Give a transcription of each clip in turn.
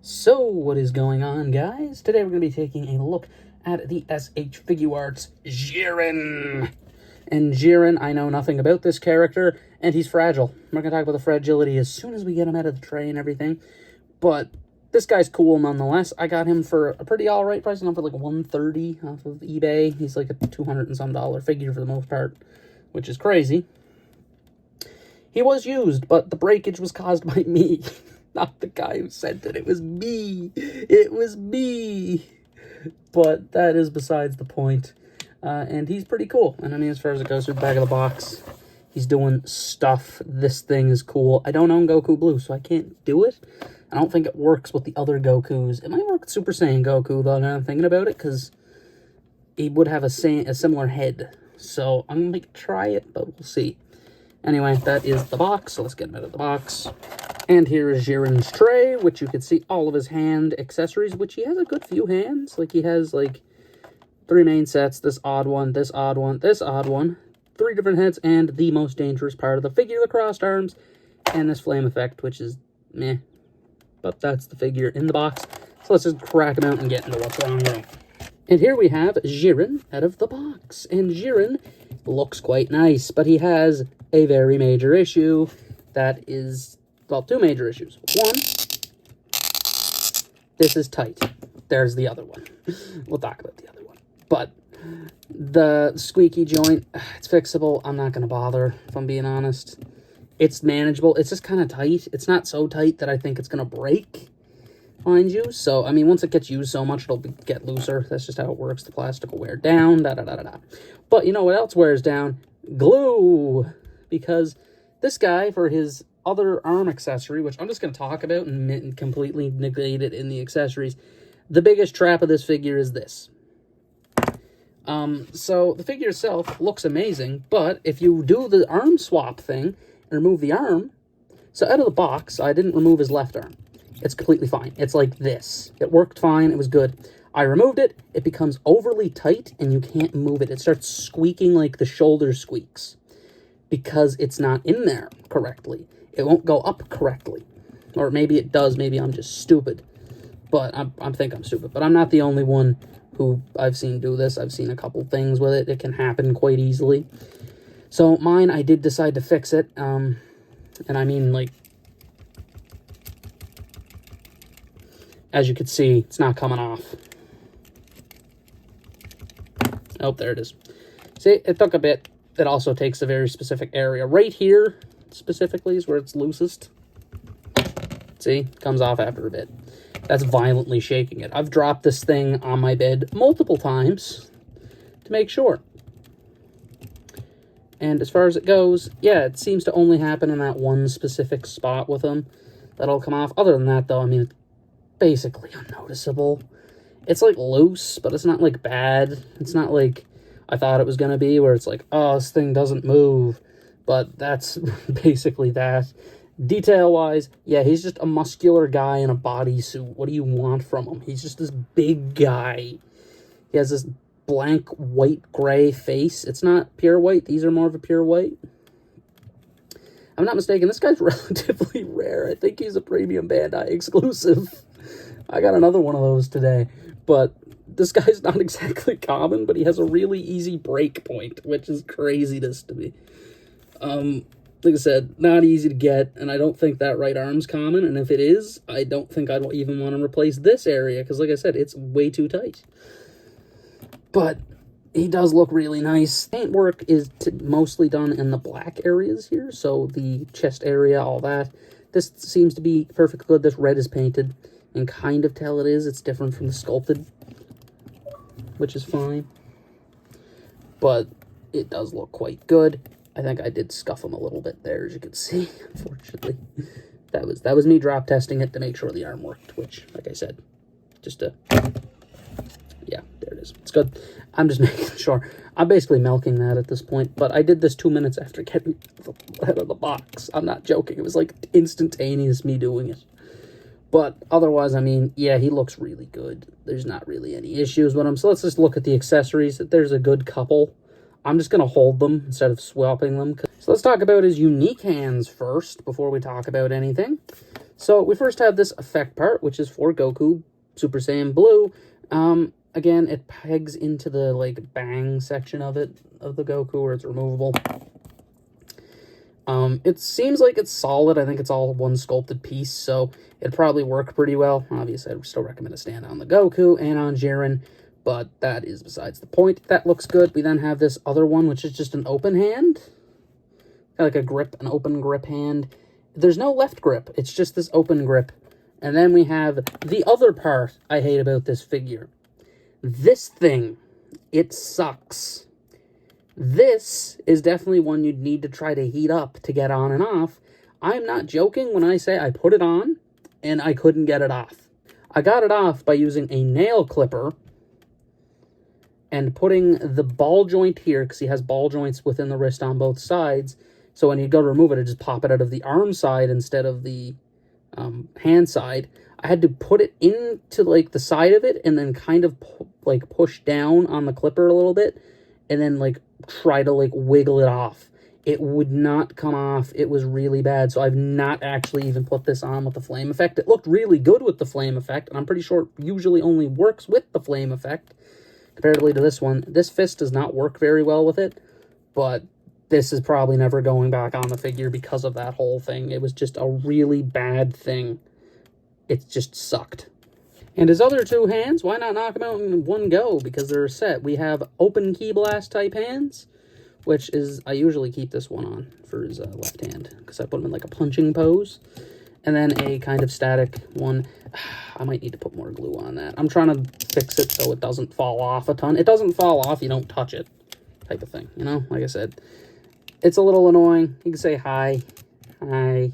So, what is going on, guys? Today we're going to be taking a look at the SH Figuarts Jiren. And Jiren, I know nothing about this character, and he's fragile. We're going to talk about the fragility as soon as we get him out of the tray and everything. But this guy's cool nonetheless. I got him for a pretty alright price. I got him for like $130 off of eBay. He's like a $200 and some figure for the most part, which is crazy. He was used, but the breakage was caused by me. Not the guy who sent it. It was me. It was me. But that is besides the point. And he's pretty cool. And I mean, as far as it goes through the back of the box, he's doing stuff. This thing is cool. I don't own Goku Blue, so I can't do it. I don't think it works with the other Gokus. It might work with Super Saiyan Goku, though, now I'm thinking about it, because he would have a similar head. So I'm going to try it, but we'll see. Anyway, that is the box, so let's get him out of the box. And here is Jiren's tray, which you can see all of his hand accessories, which he has a good few hands. Like, he has, like, 3 main sets, this odd one, this odd one, this odd one, 3 different heads, and the most dangerous part of the figure, the crossed arms, and this flame effect, which is meh. But that's the figure in the box. So let's just crack him out and get into what's wrong with him. And here we have Jiren out of the box. And Jiren looks quite nice, but he has a very major issue that is, well, 2 major issues. One, this is tight. There's the other one. We'll talk about the other one. But the squeaky joint, it's fixable. I'm not going to bother, if I'm being honest. It's manageable. It's just kind of tight. It's not so tight that I think it's going to break, mind you. So, I mean, once it gets used so much, it'll get looser. That's just how it works. The plastic will wear down, da-da-da-da-da. But you know what else wears down? Glue. Because this guy, for his other arm accessory, which I'm just going to talk about and completely negate it in the accessories, the biggest trap of this figure is this. So the figure itself looks amazing, but if you do the arm swap thing and remove the arm, so out of the box, I didn't remove his left arm. It's completely fine. It's like this. It worked fine. It was good. I removed it. It becomes overly tight, and you can't move it. It starts squeaking like the shoulder squeaks because it's not in there correctly. It won't go up correctly. Or maybe it does. Maybe I'm just stupid. But I think I'm stupid. But I'm not the only one who I've seen do this. I've seen a couple things with it. It can happen quite easily. So mine, I did decide to fix it. And I mean, like, as you can see, it's not coming off. Oh, there it is. See, it took a bit. It also takes a very specific area. Right here, specifically, is where it's loosest. See? Comes off after a bit. That's violently shaking it. I've dropped this thing on my bed multiple times to make sure. And as far as it goes, yeah, it seems to only happen in that one specific spot with them. That'll come off. Other than that, though, I mean, it's basically unnoticeable. It's, like, loose, but it's not, like, bad. It's not like I thought it was going to be, where it's like, oh, this thing doesn't move. But that's basically that. Detail-wise, yeah, he's just a muscular guy in a bodysuit. What do you want from him? He's just this big guy. He has this blank white-gray face. It's not pure white. These are more of a pure white. I'm not mistaken, this guy's relatively rare. I think he's a premium Bandai exclusive. I got another one of those today. But this guy's not exactly common, but he has a really easy break point, which is craziness to me. Like I said, not easy to get, and I don't think that right arm's common, and if it is, I don't think I'd even want to replace this area, because like I said, it's way too tight. But he does look really nice. Paint work is mostly done in the black areas here, so the chest area, all that. This seems to be perfectly good. This red is painted, and kind of tell it is. It's different from the sculpted, which is fine. But it does look quite good. I think I did scuff him a little bit there, as you can see, unfortunately. That was me drop testing it to make sure the arm worked, which, like I said, just to... Yeah, there it is. It's good. I'm just making sure. I'm basically milking that at this point, but I did this 2 minutes after getting out of the box. I'm not joking. It was like instantaneous me doing it. But otherwise, I mean, yeah, he looks really good. There's not really any issues with him. So let's just look at the accessories. There's a good couple. I'm just going to hold them instead of swapping them. So let's talk about his unique hands first before we talk about anything. So we first have this effect part, which is for Goku Super Saiyan Blue. Again, it pegs into the, like, bang section of it, of the Goku, where it's removable. It seems like it's solid. I think it's all one sculpted piece, so it'd probably work pretty well. Obviously, I'd still recommend a stand on the Goku and on Jiren, but that is besides the point. That looks good. We then have this other one, which is just an open hand. Like a grip, an open grip hand. There's no left grip. It's just this open grip. And then we have the other part I hate about this figure. This thing, it sucks. This is definitely one you'd need to try to heat up to get on and off. I'm not joking when I say I put it on and I couldn't get it off. I got it off by using a nail clipper and putting the ball joint here, because he has ball joints within the wrist on both sides. So when you go to remove it, it just pop it out of the arm side instead of the hand side. I had to put it into, like, the side of it and then kind of, like, push down on the clipper a little bit and then, like, try to, like, wiggle it off. It would not come off. It was really bad. So I've not actually even put this on with the flame effect. It looked really good with the flame effect, and I'm pretty sure it usually only works with the flame effect comparatively to this one. This fist does not work very well with it, but this is probably never going back on the figure because of that whole thing. It was just a really bad thing. It just sucked. And his other two hands, why not knock them out in one go? Because they're set. We have open key blast type hands, which is, I usually keep this one on for his left hand, because I put him in like a punching pose. And then a kind of static one. I might need to put more glue on that. I'm trying to fix it so it doesn't fall off a ton. It doesn't fall off, you don't touch it, type of thing, you know? Like I said, it's a little annoying. You can say hi. Hi.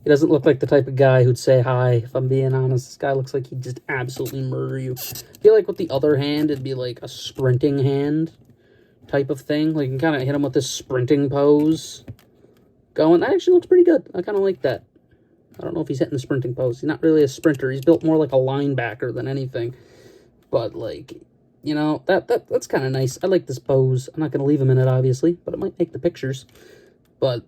He doesn't look like the type of guy who'd say hi, if I'm being honest. This guy looks like he'd just absolutely murder you. I feel like with the other hand, it'd be like a sprinting hand type of thing. Like, you can kind of hit him with this sprinting pose going. That actually looks pretty good. I kind of like that. I don't know if he's hitting the sprinting pose. He's not really a sprinter. He's built more like a linebacker than anything. But, like, you know, that's kind of nice. I like this pose. I'm not going to leave him in it, obviously, but it might make the pictures. But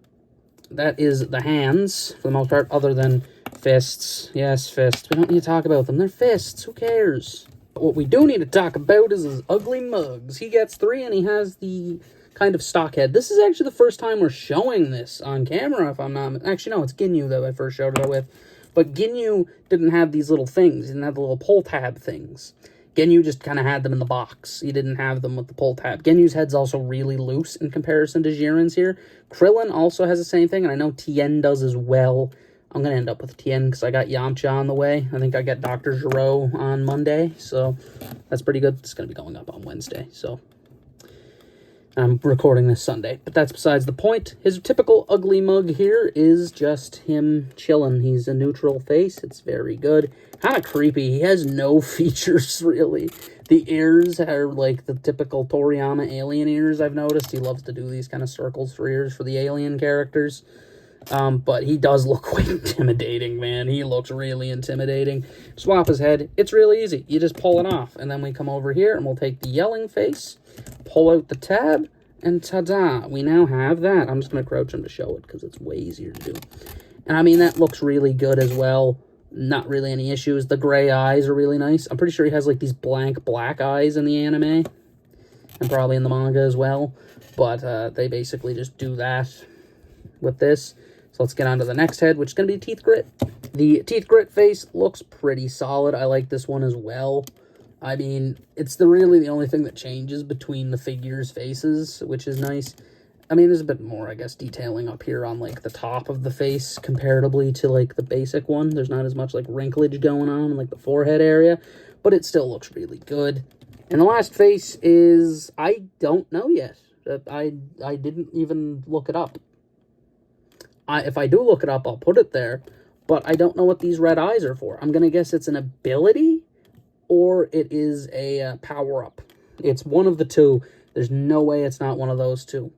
that is the hands, for the most part, other than fists. Yes, fists. We don't need to talk about them. They're fists. Who cares? But what we do need to talk about is his ugly mugs. He gets 3, and he has the kind of stock head. This is actually the first time we're showing this on camera, if I'm not... Actually, no, it's Ginyu that I first showed it with. But Ginyu didn't have these little things. He didn't have the little pull tab things. Ginyu just kind of had them in the box. He didn't have them with the pull tab. Ginyu's head's also really loose in comparison to Jiren's here. Krillin also has the same thing, and I know Tien does as well. I'm going to end up with Tien because I got Yamcha on the way. I think I get Dr. Gero on Monday, so that's pretty good. It's going to be going up on Wednesday, so I'm recording this Sunday. But that's besides the point. His typical ugly mug here is just him chilling. He's a neutral face. It's very good. Kind of creepy. He has no features, really. The ears are like the typical Toriyama alien ears, I've noticed. He loves to do these kind of circles for ears for the alien characters. But he does look quite intimidating, man. He looks really intimidating. Swap his head. It's really easy. You just pull it off. And then we come over here and we'll take the yelling face, pull out the tab, and ta-da! We now have that. I'm just going to crouch him to show it because it's way easier to do. And I mean, that looks really good as well. Not really any issues. The gray eyes are really nice. I'm pretty sure he has like these blank black eyes in the anime. And probably in the manga as well. But they basically just do that with this. So let's get on to the next head, which is going to be Teeth Grit. The Teeth Grit face looks pretty solid. I like this one as well. I mean, it's really the only thing that changes between the figures' faces, which is nice. I mean, there's a bit more, I guess, detailing up here on, like, the top of the face comparatively to, like, the basic one. There's not as much, like, wrinklage going on in, like, the forehead area, but it still looks really good. And the last face is, I don't know yet. I didn't even look it up. If I do look it up, I'll put it there, but I don't know what these red eyes are for. I'm going to guess it's an ability, or it is a power-up. It's one of the two. There's no way it's not one of those two.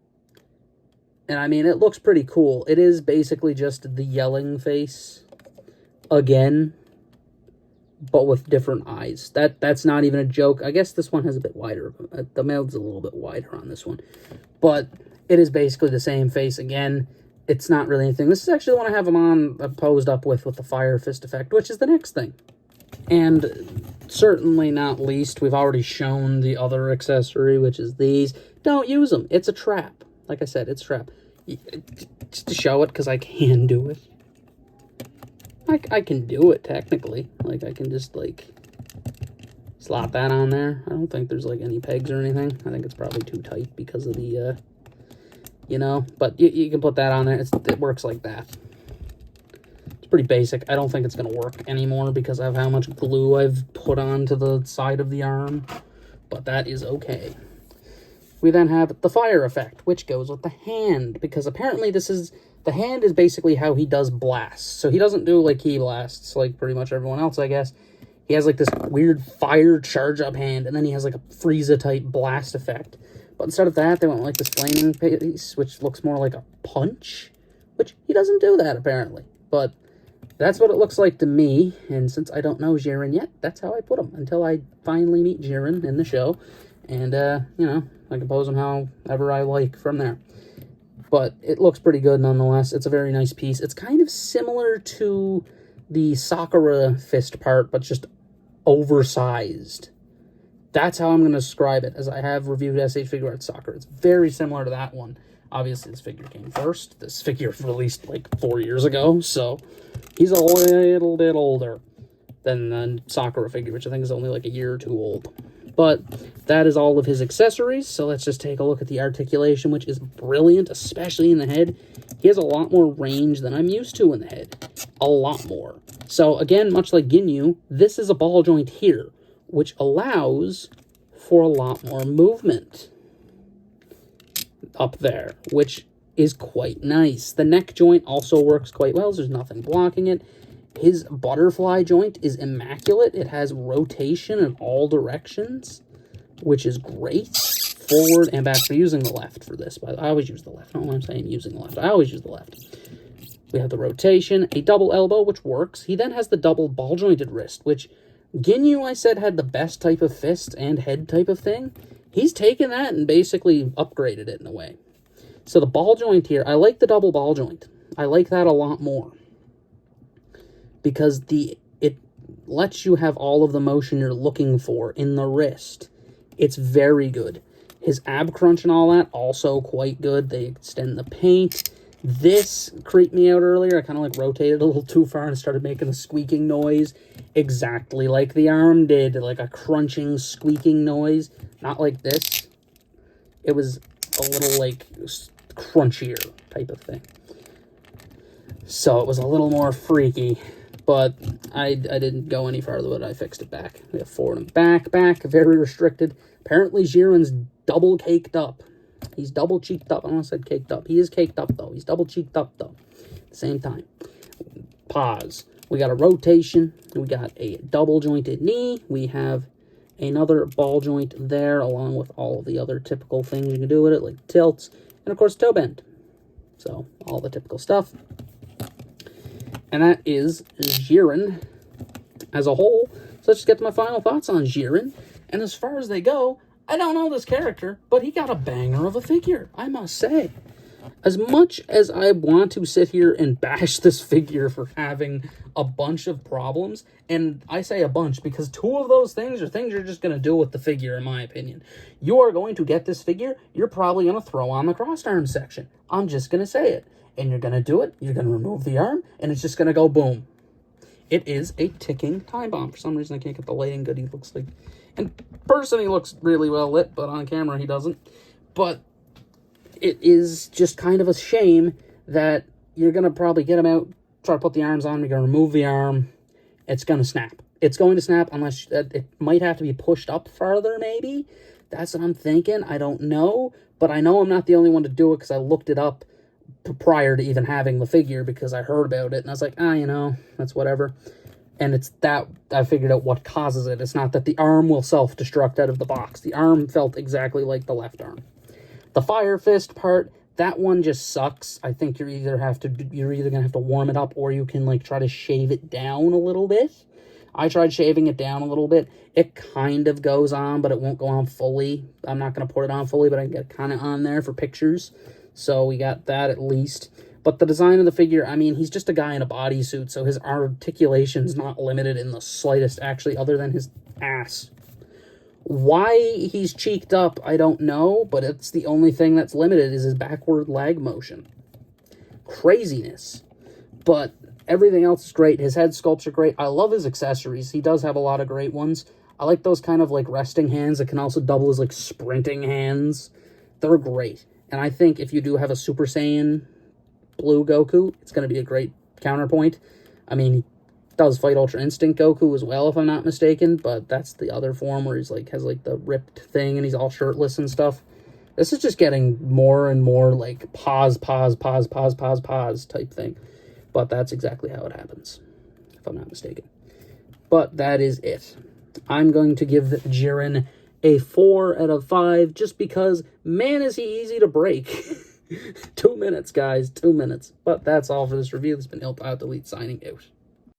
And I mean, it looks pretty cool. It is basically just the yelling face again, but with different eyes. That's not even a joke. I guess this one has a bit wider. The mouth's a little bit wider on this one. But it is basically the same face again. it's not really anything. This is actually the one I have him on posed up with the Fire Fist effect, which is the next thing. And certainly not least, we've already shown the other accessory, which is these. Don't use them. It's a trap. Like I said, it's a trap. Just to show it, because I can do it. I can do it, technically. Like, I can just, like, slot that on there. I don't think there's, like, any pegs or anything. I think it's probably too tight because of the, you know. But you can put that on there. It works like that. It's pretty basic. I don't think it's going to work anymore because of how much glue I've put onto the side of the arm. But that is okay. We then have the fire effect, which goes with the hand. Because apparently the hand is basically how he does blasts. So he doesn't do, like, key blasts like pretty much everyone else, I guess. He has, like, this weird fire charge-up hand, and then he has, like, a Frieza-type blast effect. But instead of that, they went with, like, this flaming piece, which looks more like a punch. Which, he doesn't do that, apparently. But that's what it looks like to me, and since I don't know Jiren yet, that's how I put him, until I finally meet Jiren in the show, and, you know, I can pose him however I like from there. But it looks pretty good nonetheless. It's a very nice piece. It's kind of similar to the Sakura fist part, but just oversized. That's how I'm going to describe it, as I have reviewed SH Figuarts Sakura. It's very similar to that one. Obviously, this figure came first. This figure released like 4 years ago, so he's a little bit older than the Sakura figure, which I think is only like a year or two old. But that is all of his accessories, so let's just take a look at the articulation, which is brilliant, especially in the head. He has a lot more range than I'm used to in the head. A lot more. So, again, much like Ginyu, this is a ball joint here, which allows for a lot more movement up there, which is quite nice. The neck joint also works quite well. There's nothing blocking it. His butterfly joint is immaculate. It has rotation in all directions, which is great. Forward and back. We're using the left for this, but I always use the left. I don't know why I'm saying using the left. I always use the left. We have the rotation, a double elbow, which works. He then has the double ball-jointed wrist, which Ginyu, I said, had the best type of fist and head type of thing. He's taken that and basically upgraded it in a way. So the ball joint here, I like the double ball joint. I like that a lot more. Because it lets you have all of the motion you're looking for in the wrist. It's very good. His ab crunch and all that, also quite good. They extend the paint. This creeped me out earlier. I kind of like rotated a little too far and started making a squeaking noise. Exactly like the arm did. Like a crunching, squeaking noise. Not like this. It was a little like crunchier type of thing. So it was a little more freaky. But I didn't go any farther with it. I fixed it back. We have forward and back, very restricted. Apparently Jiren's double caked up. He's double cheeked up. I almost said caked up. He is caked up, though. He's double cheeked up, though. At the same time. Pause. We got a rotation. We got a double jointed knee. We have another ball joint there, along with all of the other typical things you can do with it, like tilts. And, of course, toe bend. So, all the typical stuff. And that is Jiren as a whole. So let's just get to my final thoughts on Jiren. And as far as they go, I don't know this character, but he got a banger of a figure, I must say. As much as I want to sit here and bash this figure for having a bunch of problems, and I say a bunch because 2 of those things are things you're just going to do with the figure, in my opinion. You are going to get this figure, you're probably going to throw on the crossed arm section. I'm just going to say it. And you're going to do it, you're going to remove the arm, and it's just going to go boom. It is a ticking time bomb. For some reason, I can't get the lighting good. He looks like... In person, he looks really well lit, but on camera, he doesn't. But it is just kind of a shame that you're going to probably get him out, try to put the arms on, you're going to remove the arm, it's going to snap. It's going to snap unless... it might have to be pushed up farther, maybe? That's what I'm thinking. I don't know. But I know I'm not the only one to do it because I looked it up prior to even having the figure because I heard about it and I was like, you know, that's whatever. And it's that I figured out what causes it. It's not that the arm will self-destruct out of the box. The arm felt exactly like the left arm. The fire fist part, that one just sucks. I think you're either gonna have to warm it up or you can like try to shave it down a little bit. I tried shaving it down a little bit. It kind of goes on, but it won't go on fully. I'm not gonna put it on fully, but I can get it kind of on there for pictures. So we got that at least. But the design of the figure, I mean, he's just a guy in a bodysuit, so his articulation's not limited in the slightest, actually, other than his ass. Why he's cheeked up, I don't know, but it's the only thing that's limited is his backward leg motion. Craziness. But everything else is great. His head sculpts are great. I love his accessories. He does have a lot of great ones. I like those kind of, like, resting hands that can also double as, like, sprinting hands. They're great. And I think if you do have a Super Saiyan Blue Goku, it's going to be a great counterpoint. I mean, he does fight Ultra Instinct Goku as well, if I'm not mistaken, but that's the other form where he's, like, has, like, the ripped thing and he's all shirtless and stuff. This is just getting more and more, like, pause type thing. But that's exactly how it happens, if I'm not mistaken. But that is it. I'm going to give Jiren a 4 out of 5 just because, man, is he easy to break. 2 minutes, guys. 2 minutes. But that's all for this review. This has been IlPilot Delete signing out.